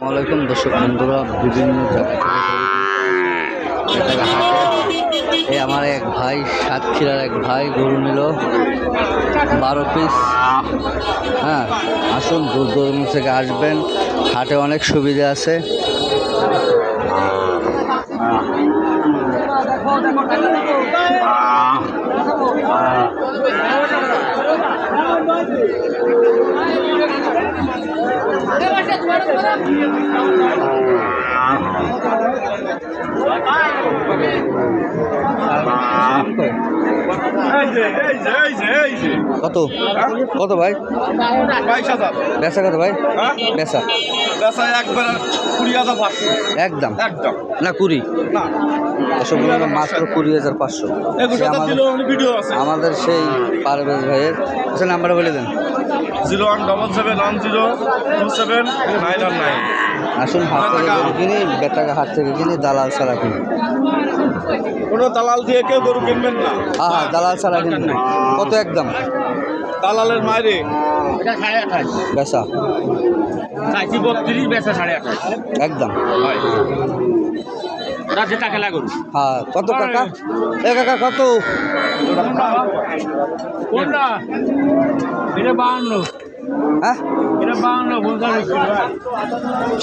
আসসালামাইকুম দর্শক বন্ধুরা, বিভিন্ন এই আমার এক ভাই সাতক্ষীরার এক ভাই গরু নিল 12 পিস। হ্যাঁ, আসুন দূর দূরান্ত থেকে আসবেন, হাটে অনেক সুবিধা আছে। কত কত ভাই? 22,000 বেচা কত ভাই? বেচা একবার 20,000 একদম একদম না 20 না মাত্র 20,500। আমাদের সেই পারভেজ ভাইয়ের নাম্বারটা বলে দেন। 01771027919। আসুন হাট থেকে গরু কিনি, বেটাকে হাট থেকে কিনি, দালাল ছাড়া কিনি। কোনো দালাল দিয়ে কেউ গরু কিনবেন না। হ্যাঁ, দালাল ছাড়া কিনবেন। কত একদম? দালালের মায়েরে এটা 28,500 বেচা চাইছি 32, বেচা 28,500 একদম। ওরা যেটা খেলা করুন। হ্যাঁ, কত কাকা? এ কাকা কত? কোনটা? এটা 52। হ্যাঁ, এটা 52 50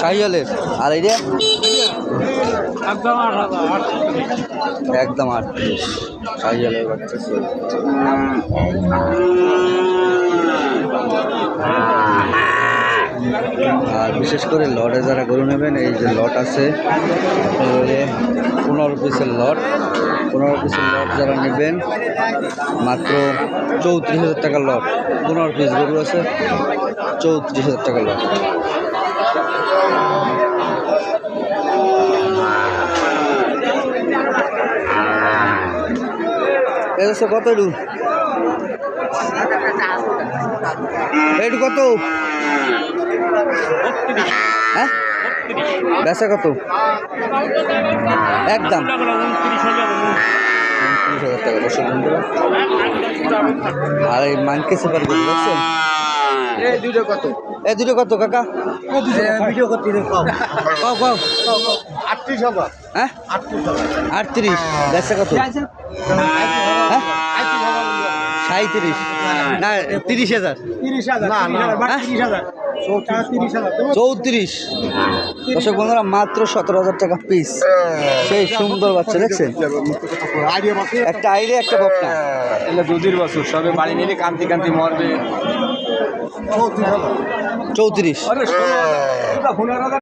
শাহিওয়ালের। আর এই রে একদম 8,000। একদম 38 শাহিওয়ালের বাচ্চা। আর বিশেষ করে লটে যারা গরু নেবেন, এই যে লট আছে 15 পিসের লট। 15 পিসের লট যারা নেবেন মাত্র 34,000 টাকার লট। 15 পিস গরু আছে, 34,000 টাকার লট। এসে কত একটু এইটু কত? হ্যাঁ, বেচা কত? একদম 29,000 টাকা। দর্শক বন্ধুরা, আর এই মানকে সুপার গরু দেখছেন? এই দুটো কত? এই দুটো কত কাকা? ভিডিও করতে কও কও। 38,000। হ্যাঁ, 38। বেচা কত? হ্যাঁ, 37 না 30,000। 34। দর্শক বন্ধুরা, মাত্র 17,000 টাকা পিস। সেই সুন্দর বাচ্চা দেখছেন? একটা আইরে একটা বকনা। এগুলো দুধের বাছুর, সবে বাড়ি নিলে কান্তি কান্তি মরবে। 34।